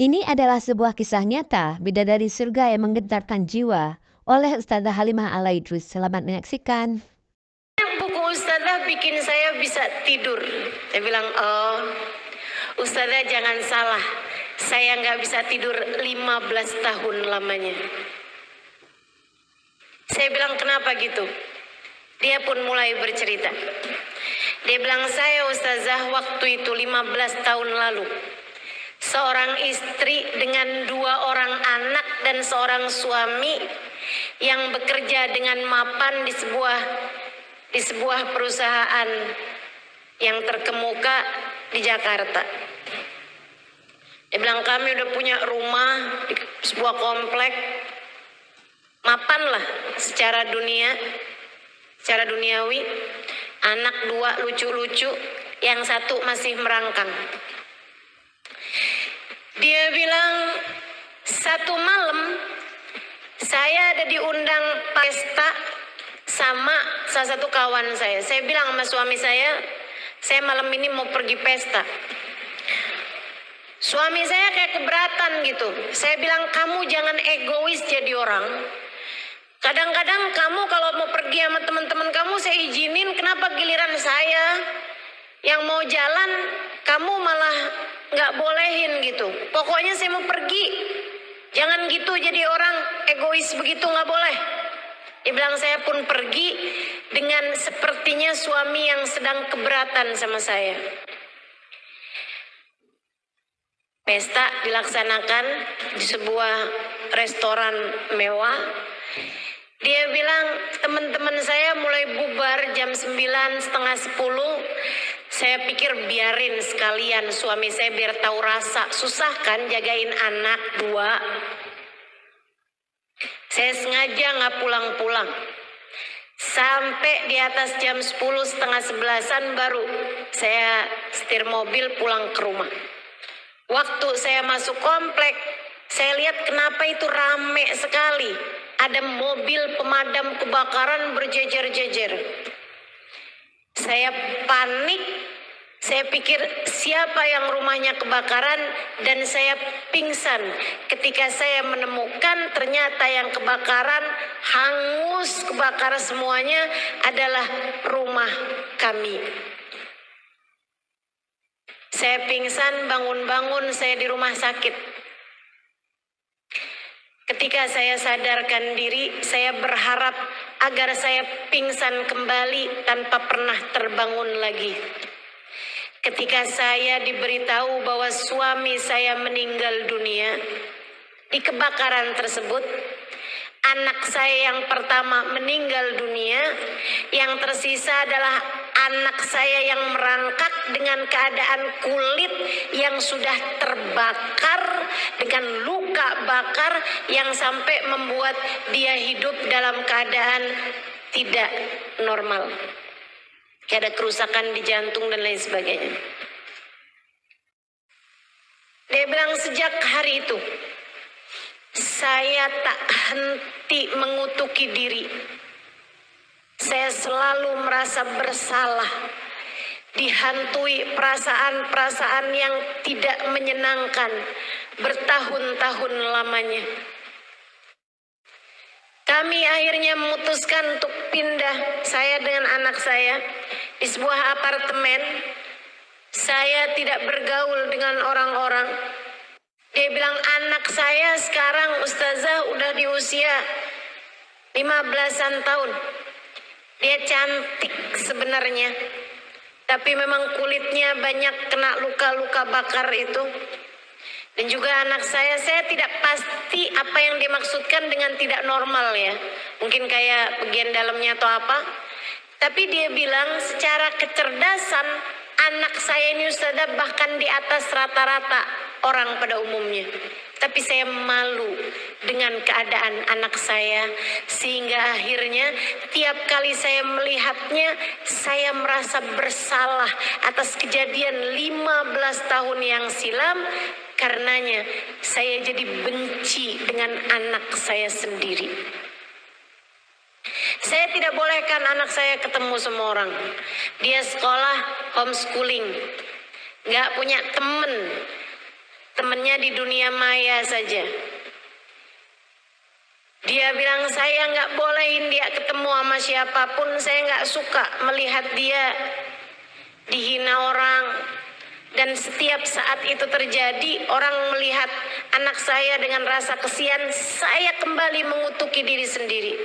Ini adalah sebuah kisah nyata bidadari surga yang menggetarkan jiwa oleh Ustazah Halimah Al-Idrus. Selamat menyaksikan. Buku Ustazah bikin saya bisa tidur. Saya bilang, oh Ustazah jangan salah. Saya nggak bisa tidur 15 tahun lamanya. Saya bilang, kenapa gitu? Dia pun mulai bercerita. Dia bilang, saya Ustazah waktu itu 15 tahun lalu. Seorang istri dengan 2 orang anak dan seorang suami yang bekerja dengan mapan di sebuah perusahaan yang terkemuka di Jakarta. Dia bilang, kami udah punya rumah di sebuah komplek, mapan lah secara duniawi, anak 2 lucu-lucu, yang 1 masih merangkang. Dia bilang, satu malam saya ada diundang pesta sama salah satu kawan saya. Saya bilang sama suami saya malam ini mau pergi pesta. Suami saya kayak keberatan gitu. Saya bilang, kamu jangan egois jadi orang. Kadang-kadang kamu kalau mau pergi sama teman-teman kamu saya izinin, kenapa giliran saya yang mau jalan kamu malah nggak bolehin gitu. Pokoknya saya mau pergi. Jangan gitu jadi orang egois begitu, nggak boleh. Dia bilang, saya pun pergi dengan sepertinya suami yang sedang keberatan sama saya. Pesta dilaksanakan di sebuah restoran mewah. Dia bilang, teman-teman saya mulai bubar jam 9, setengah 10. Saya pikir biarin sekalian suami saya biar tahu rasa. Susah kan jagain anak 2. Saya sengaja nggak pulang-pulang. Sampai di atas jam 10, setengah 11-an baru saya setir mobil pulang ke rumah. Waktu saya masuk komplek, saya lihat kenapa itu rame sekali. Ada mobil pemadam kebakaran berjejer-jejer. Saya panik, saya pikir siapa yang rumahnya kebakaran, dan saya pingsan ketika saya menemukan ternyata yang kebakaran, hangus kebakar semuanya adalah rumah kami. Saya pingsan, bangun-bangun saya di rumah sakit. Ketika saya sadarkan diri, saya berharap agar saya pingsan kembali tanpa pernah terbangun lagi. Ketika saya diberitahu bahwa suami saya meninggal dunia di kebakaran tersebut, anak saya yang pertama meninggal dunia, yang tersisa adalah anak saya yang merangkak dengan keadaan kulit yang sudah terbakar dengan luka bakar yang sampai membuat dia hidup dalam keadaan tidak normal. Kayak ada kerusakan di jantung dan lain sebagainya. Dia bilang, sejak hari itu saya tak henti mengutuki diri. Saya selalu merasa bersalah, dihantui perasaan-perasaan yang tidak menyenangkan bertahun-tahun lamanya. Kami akhirnya memutuskan untuk pindah, saya dengan anak saya, di sebuah apartemen. Saya tidak bergaul dengan orang-orang. Dia bilang, anak saya sekarang Ustazah udah di usia 15-an tahun. Dia cantik sebenarnya, tapi memang kulitnya banyak kena luka-luka bakar itu. Dan juga anak saya tidak pasti apa yang dia maksudkan dengan tidak normal ya. Mungkin kayak bagian dalamnya atau apa. Tapi dia bilang secara kecerdasan anak saya ini Ustazah bahkan di atas rata-rata orang pada umumnya. Tapi saya malu dengan keadaan anak saya, sehingga akhirnya tiap kali saya melihatnya, saya merasa bersalah atas kejadian 15 tahun yang silam. Karenanya saya jadi benci dengan anak saya sendiri. Saya tidak bolehkan anak saya ketemu semua orang. Dia sekolah homeschooling, nggak punya temen. temennya di dunia maya saja. Dia bilang saya nggak bolehin dia ketemu sama siapapun, saya nggak suka melihat dia dihina orang. Dan setiap saat itu terjadi, orang melihat anak saya dengan rasa kesian, saya kembali mengutuki diri sendiri.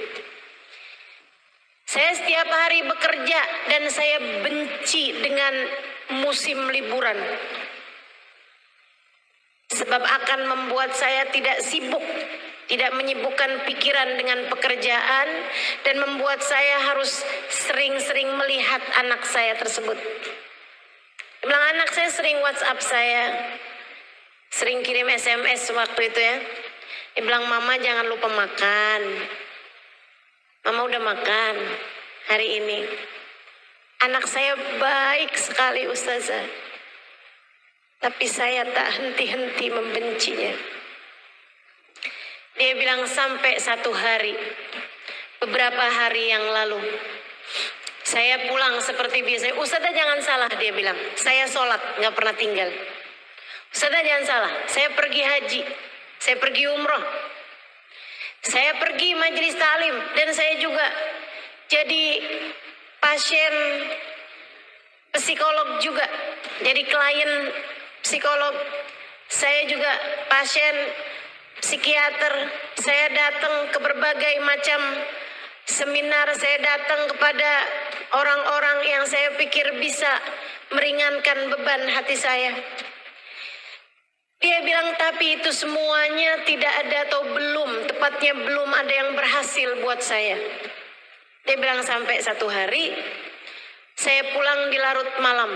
Saya setiap hari bekerja dan saya benci dengan musim liburan. Sebab akan membuat saya tidak sibuk, tidak menyibukkan pikiran dengan pekerjaan, dan membuat saya harus sering-sering melihat anak saya tersebut. Dia bilang anak saya sering WhatsApp saya, sering kirim SMS waktu itu ya. Dia bilang mama jangan lupa makan. Mama udah makan hari ini. Anak saya baik sekali Ustazah. Tapi saya tak henti-henti membencinya. Dia bilang sampai satu hari, beberapa hari yang lalu, saya pulang seperti biasa. Ustazah jangan salah, dia bilang. Saya sholat, gak pernah tinggal. Ustazah jangan salah, saya pergi haji, saya pergi umroh, saya pergi majelis talim, dan saya juga jadi pasien psikolog juga, jadi klien psikolog. Saya juga pasien psikiater. Saya datang ke berbagai macam seminar, saya datang kepada orang-orang yang saya pikir bisa meringankan beban hati saya. Dia bilang tapi itu semuanya tidak ada, atau belum, tepatnya belum ada yang berhasil buat saya. Dia bilang sampai satu hari saya pulang di larut malam.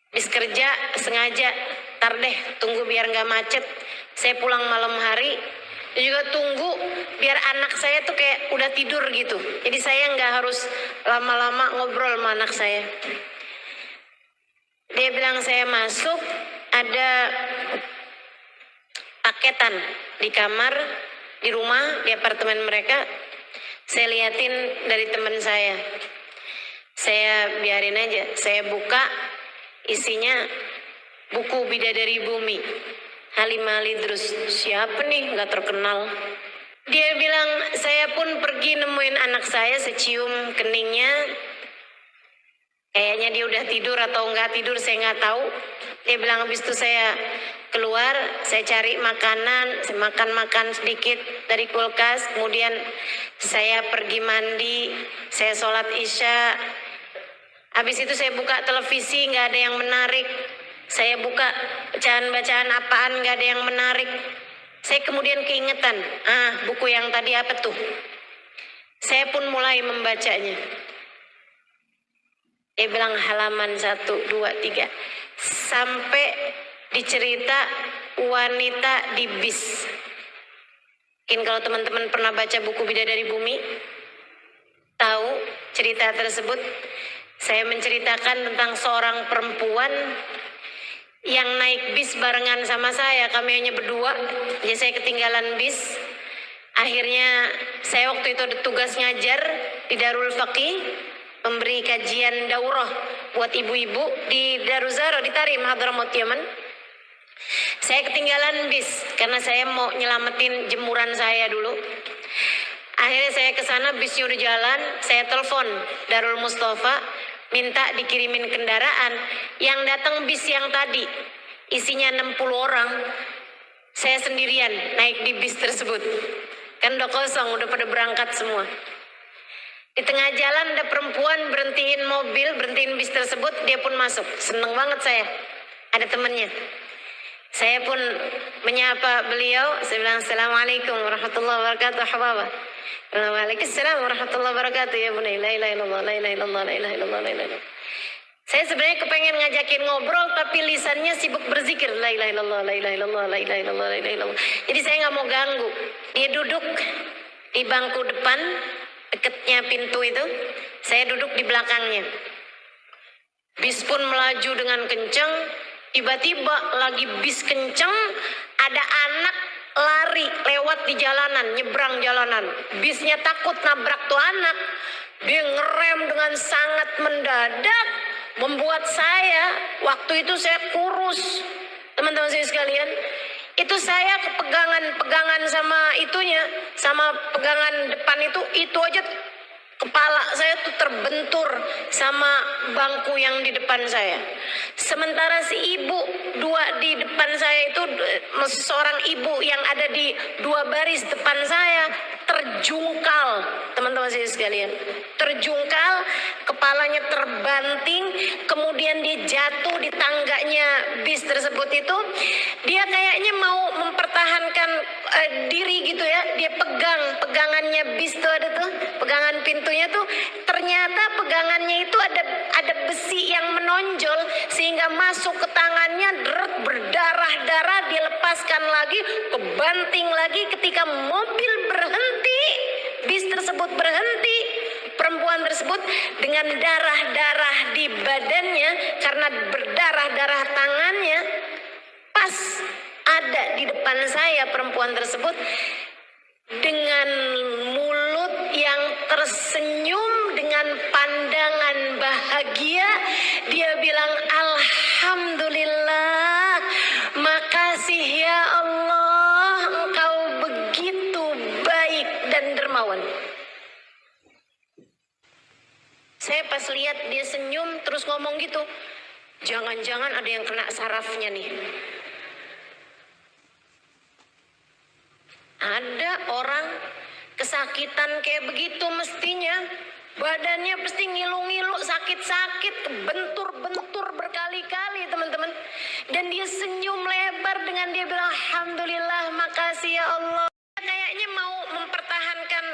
Habis kerja sengaja, tar deh tunggu biar gak macet. Saya pulang malam hari, dan juga tunggu biar anak saya tuh kayak udah tidur gitu. Jadi saya gak harus lama-lama ngobrol sama anak saya. Dia bilang saya masuk, ada paketan di kamar, di rumah, di apartemen mereka. Saya liatin dari teman saya. Saya biarin aja, saya buka, isinya buku Bidadari Bumi, Halimah Lidrus. Siapa nih, gak terkenal. Dia bilang saya pun pergi nemuin anak saya, secium keningnya. Kayaknya dia udah tidur atau nggak tidur, saya nggak tahu. Dia bilang habis itu saya keluar, saya cari makanan, saya makan sedikit dari kulkas. Kemudian saya pergi mandi, saya sholat isya. Habis itu saya buka televisi, nggak ada yang menarik. Saya buka bacaan-bacaan apaan, nggak ada yang menarik. Saya kemudian keingetan, buku yang tadi apa tuh? Saya pun mulai membacanya. Dia bilang halaman 1, 2, 3. Sampai dicerita wanita di bis. Mungkin kalau teman-teman pernah baca buku Bidadari Bumi, tahu cerita tersebut. Saya menceritakan tentang seorang perempuan yang naik bis barengan sama saya. Kami hanya berdua, jadi saya ketinggalan bis. Akhirnya saya waktu itu ada tugas ngajar di Darul Faqih, memberi kajian daurah buat ibu-ibu di Daruzaro di Tarim, Hadramaut, Yaman. Saya ketinggalan bis karena saya mau nyelamatin jemuran saya dulu. Akhirnya saya ke sana, bisnya udah jalan. Saya telepon Darul Mustafa, minta dikirimin kendaraan. Yang datang bis yang tadi isinya 60 orang. Saya sendirian naik di bis tersebut. Kan udah kosong, udah pada berangkat semua. Di tengah jalan ada perempuan berhentiin mobil, berhentiin bis tersebut, dia pun masuk. Seneng banget saya, ada temennya. Saya pun menyapa beliau, saya bilang Assalamualaikum warahmatullahi wabarakatuh, hababa. Waalaikumsalam warahmatullahi wabarakatuh, ya bunai, la ilaha illallah, la ilaha illallah, la ilaha illallah, la ilaha illallah. Saya sebenarnya kepengen ngajakin ngobrol, tapi lisannya sibuk berzikir, la ilaha illallah, la ilaha illallah, la ilaha illallah, la ilaha illallah. Jadi saya nggak mau ganggu. Dia duduk di bangku depan, deketnya pintu itu, saya duduk di belakangnya. Bis pun melaju dengan kencang. Tiba-tiba lagi bis kencang, ada anak lari lewat di jalanan, nyebrang jalanan. Bisnya takut nabrak tuh anak. Dia ngerem dengan sangat mendadak, membuat saya, waktu itu saya kurus, Teman-teman saya sekalian, itu saya pegangan sama itunya, sama pegangan depan itu aja kepala saya tuh terbentur sama bangku yang di depan saya. Sementara si ibu dua di depan saya itu, seorang ibu yang ada di dua baris depan saya terjungkal, teman-teman saya sekalian, terjungkal, kepalanya terbanting, kemudian dia jatuh di tangganya bis tersebut itu. Dia kayaknya mau mempertahankan diri gitu ya, dia pegangannya bis tuh, ada tuh pegangan pintunya tuh, ternyata pegangannya itu ada besi yang menonjol sehingga masuk ke tangannya, berdarah-darah, dilepaskan lagi, kebanting lagi. Ketika mobil berhenti, bis tersebut berhenti, perempuan tersebut dengan darah-darah di badannya karena berdarah-darah tangannya, pas ada di depan saya perempuan tersebut dengan mulut yang tersenyum dengan pandangan bahagia. Dia bilang, alhamdulillah, makasih ya Allah, engkau begitu baik dan dermawan. Saya pas lihat dia senyum terus ngomong gitu, jangan-jangan ada yang kena sarafnya nih. Ada orang kesakitan kayak begitu mestinya badannya pasti ngilu-ngilu, sakit-sakit, bentur-bentur berkali-kali, teman-teman. Dan dia senyum lebar dengan dia bilang, alhamdulillah, makasih ya Allah. Kayaknya mau mempertahankan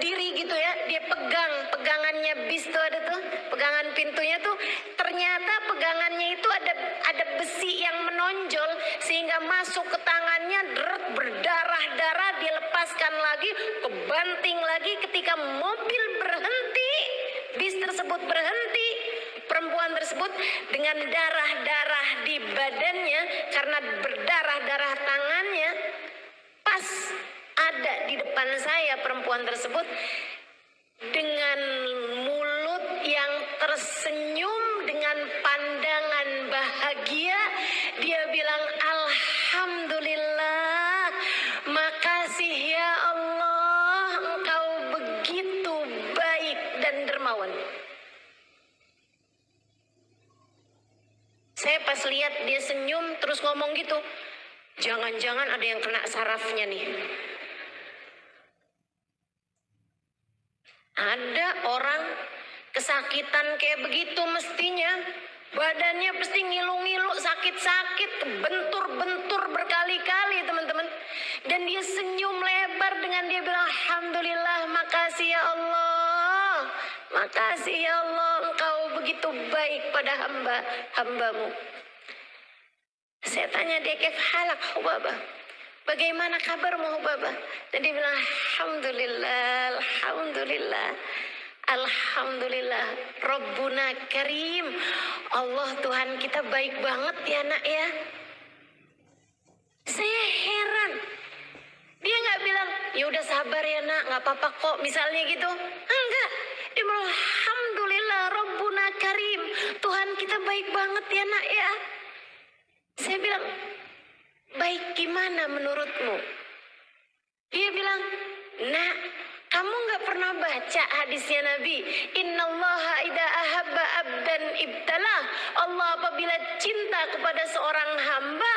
diri gitu ya, dia pegangannya bis tuh, ada tuh pegangan pintunya tuh, ternyata pegangannya itu ada besi yang menonjol sehingga masuk ke tangannya, berdarah-darah, dilepaskan lagi, kebanting lagi. Ketika mobil berhenti, bis tersebut berhenti, perempuan tersebut dengan darah-darah di badannya karena berdarah-darah tangannya, pas ada di depan saya perempuan tersebut dengan mulut yang tersenyum dengan pandangan bahagia. Dia bilang, alhamdulillah, makasih ya Allah, engkau begitu baik dan dermawan. Saya pas lihat dia senyum terus ngomong gitu, jangan-jangan ada yang kena sarafnya nih. Ada orang kesakitan kayak begitu mestinya badannya pasti ngilu-ngilu, sakit-sakit, bentur-bentur berkali-kali, teman-teman. Dan dia senyum lebar dengan dia bilang, alhamdulillah, makasih ya Allah, makasih ya Allah, engkau begitu baik pada hambamu. Saya tanya dia, kef halak Hubabah, bagaimana kabarmu Hubabah? Dan dia bilang, alhamdulillah, alhamdulillah, alhamdulillah, Rabbuna Karim, Allah Tuhan kita baik banget ya nak ya. Saya heran, dia nggak bilang, ya udah sabar ya nak, nggak apa-apa kok, misalnya gitu. Enggak, dia bilang, alhamdulillah, Rabbuna Karim, Tuhan kita baik banget ya nak ya. Saya bilang, baik gimana menurutmu? Dia bilang, nak, kamu nggak pernah baca hadisnya Nabi, innallaha idza ahabba abdan ibtalah. Allah apabila cinta kepada seorang hamba,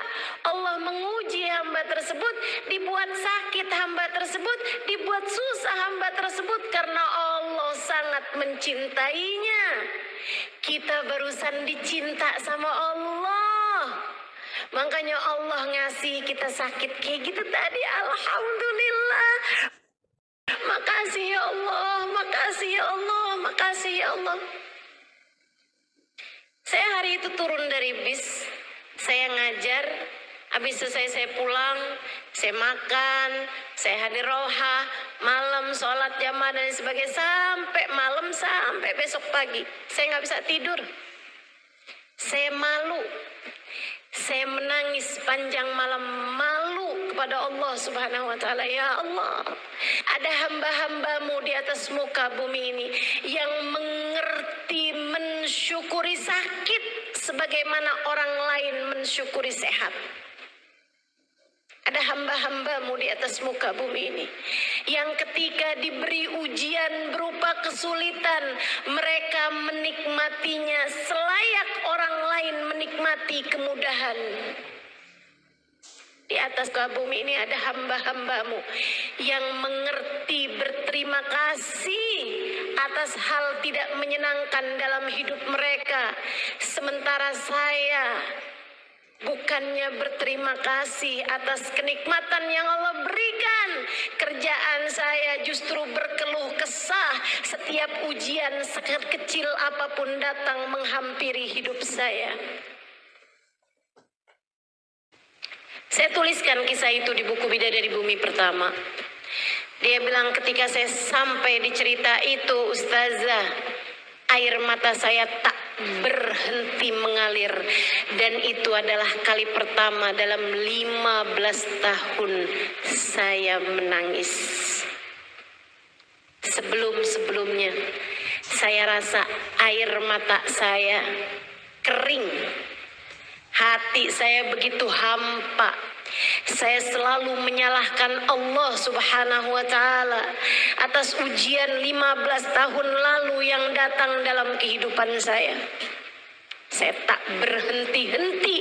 Allah menguji hamba tersebut, dibuat sakit hamba tersebut, dibuat susah hamba tersebut karena Allah sangat mencintainya. Kita barusan dicinta sama Allah, makanya Allah ngasih kita sakit kayak gitu tadi. Alhamdulillah, makasih ya Allah, makasih ya Allah, makasih ya Allah. Saya hari itu turun dari bis, saya ngajar, habis selesai saya pulang, saya makan, saya hadir roha, malam sholat jamaah dan sebagainya, sampai malam, sampai besok pagi. Saya nggak bisa tidur, saya malu. Saya menangis panjang malam, malu kepada Allah Subhanahu wa ta'ala. Ya Allah, ada hamba-hambamu di atas muka bumi ini yang mengerti, mensyukuri sakit sebagaimana orang lain mensyukuri sehat. Ada hamba-hambamu di atas muka bumi ini yang ketika diberi ujian berupa kesulitan, mereka menikmatinya selayak orang lain menikmati kemudahan. Di atas muka bumi ini ada hamba-hambamu yang mengerti berterima kasih atas hal tidak menyenangkan dalam hidup mereka. Sementara saya bukannya berterima kasih atas kenikmatan yang Allah berikan, kerjaan saya justru berkeluh kesah setiap ujian sekecil apapun datang menghampiri hidup saya. Saya tuliskan kisah itu di buku Bidadari Bumi pertama. Dia bilang ketika saya sampai di cerita itu, Ustazah, air mata saya tak berhenti mengalir. Dan itu adalah kali pertama dalam 15 tahun saya menangis. Sebelum-sebelumnya saya rasa air mata saya kering. Hati saya begitu hampa. Saya selalu menyalahkan Allah Subhanahu wa Ta'ala atas ujian 15 tahun lalu yang datang dalam kehidupan saya. Saya tak berhenti-henti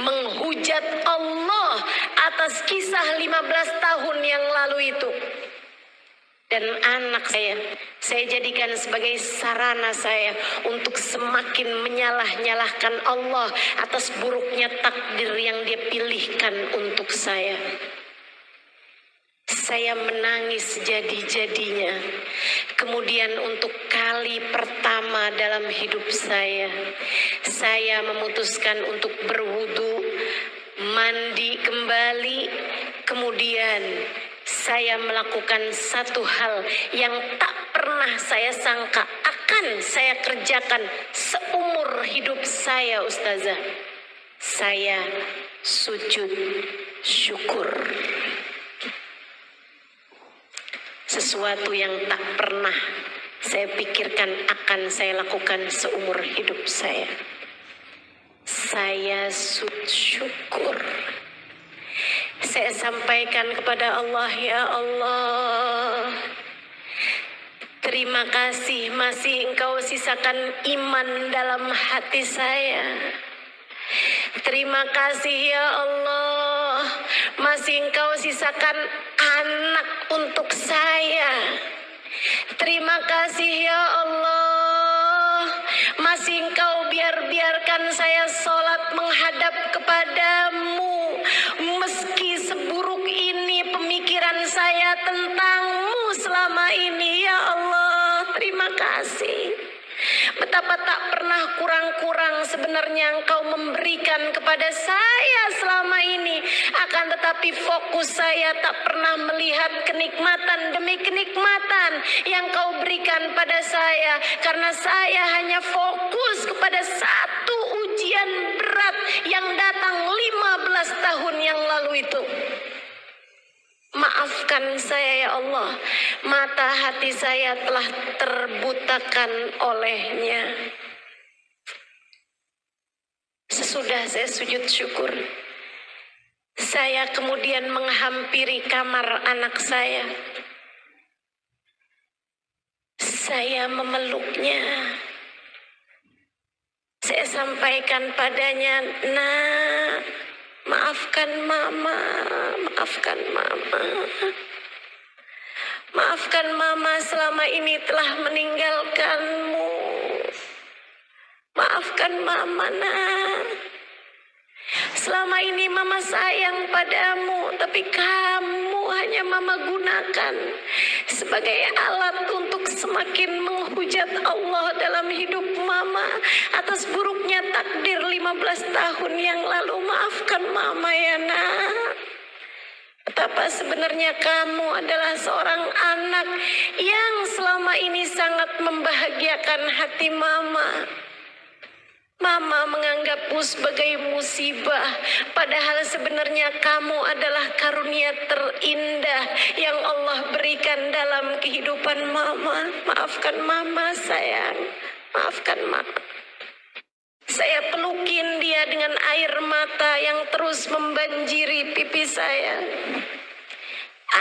menghujat Allah atas kisah 15 tahun yang lalu itu. Dan anak saya jadikan sebagai sarana saya untuk semakin menyalah-nyalahkan Allah atas buruknya takdir yang Dia pilihkan untuk saya. Saya menangis jadi-jadinya. Kemudian untuk kali pertama dalam hidup saya memutuskan untuk berwudu, mandi kembali, kemudian saya melakukan satu hal yang tak pernah saya sangka akan saya kerjakan seumur hidup saya, Ustazah. Saya sujud syukur. Sesuatu yang tak pernah saya pikirkan akan saya lakukan seumur hidup saya. Saya sujud syukur. Saya sampaikan kepada Allah, ya Allah, terima kasih masih Engkau sisakan iman dalam hati saya. Terima kasih ya Allah, masih Engkau sisakan anak untuk saya. Terima kasih ya Allah, masih Engkau biarkan saya sholat menghadap kepadamu. Meski seburuk ini pemikiran saya tentang-Mu selama ini, ya Allah, terima kasih. Betapa tak pernah kurang-kurang sebenarnya Engkau memberikan kepada saya selama ini. Akan tetapi fokus saya tak pernah melihat kenikmatan demi kenikmatan yang Kau berikan pada saya. Karena saya hanya fokus kepada satu ujian berat yang datang 15 tahun yang lalu itu. Maafkan saya ya Allah, mata hati saya telah terbutakan olehnya. Sesudah saya sujud syukur, saya kemudian menghampiri kamar anak saya. Saya memeluknya. Saya sampaikan padanya, "Nak, maafkan mama, maafkan mama. Maafkan mama selama ini telah meninggalkanmu. Maafkan mama, nak. Selama ini mama sayang padamu, tapi kamu hanya mama gunakan sebagai alat untuk semakin menghujat Allah dalam hidup mama atas buruknya takdir 15 tahun yang lalu. Maafkan mama ya nak. Betapa sebenarnya kamu adalah seorang anak yang selama ini sangat membahagiakan hati mama. Mama menganggapmu sebagai musibah, padahal sebenarnya kamu adalah karunia terindah yang Allah berikan dalam kehidupan mama. Maafkan mama sayang, maafkan mama." Saya pelukin dia dengan air mata yang terus membanjiri pipi saya.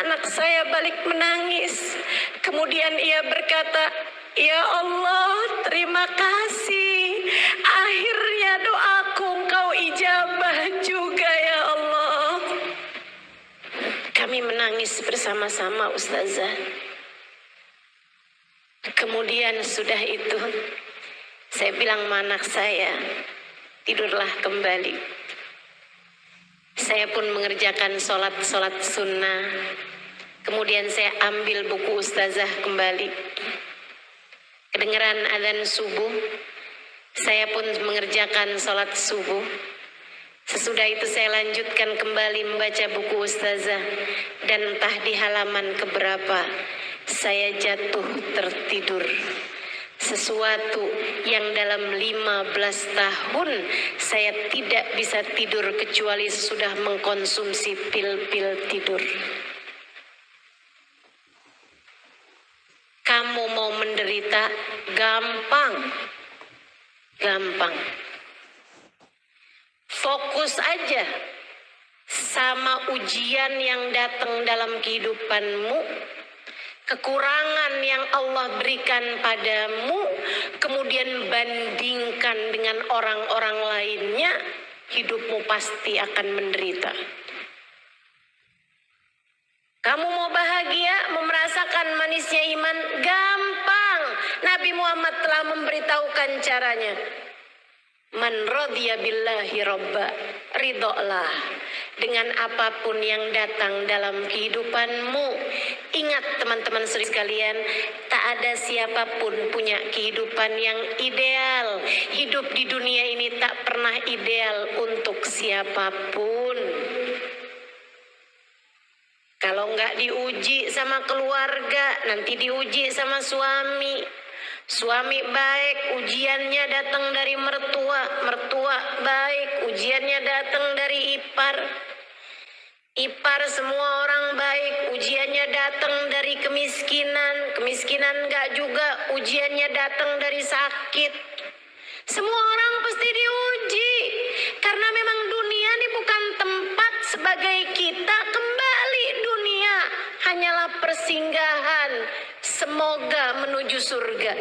Anak saya balik menangis. Kemudian ia berkata, "Ya Allah, terima kasih. Akhirnya doaku Engkau ijabah juga ya Allah." Kami menangis bersama-sama, Ustazah. Kemudian sudah itu, saya bilang sama anak saya, "Tidurlah kembali." Saya pun mengerjakan sholat sunnah. Kemudian saya ambil buku Ustazah kembali. Kedengaran adzan subuh, saya pun mengerjakan sholat subuh. Sesudah itu saya lanjutkan kembali membaca buku Ustazah. Dan entah di halaman keberapa, saya jatuh tertidur. Sesuatu yang dalam 15 tahun saya tidak bisa tidur kecuali sudah mengkonsumsi pil-pil tidur. Kamu mau menderita? Gampang. Gampang. Fokus aja sama ujian yang datang dalam kehidupanmu, kekurangan yang Allah berikan padamu, kemudian bandingkan dengan orang-orang lainnya, hidupmu pasti akan menderita. Kamu mau bahagia, mau merasakan manisnya iman? Gampang. Nabi Muhammad telah memberitahukan caranya. Man radiya billahi robba, ridholah dengan apapun yang datang dalam kehidupanmu. Ingat teman-teman sekalian, tak ada siapapun punya kehidupan yang ideal. Hidup di dunia ini tak pernah ideal untuk siapapun. Kalau nggak diuji sama keluarga, nanti diuji sama suami. Suami baik, ujiannya datang dari mertua. Mertua baik, ujiannya datang dari ipar. Ipar semua orang baik, ujiannya datang dari kemiskinan. Kemiskinan enggak juga, ujiannya datang dari sakit. Semua orang pasti diuji. Karena memang dunia ini bukan tempat sebagai kita kembali. Dunia hanyalah persinggahan. Semoga menuju surga.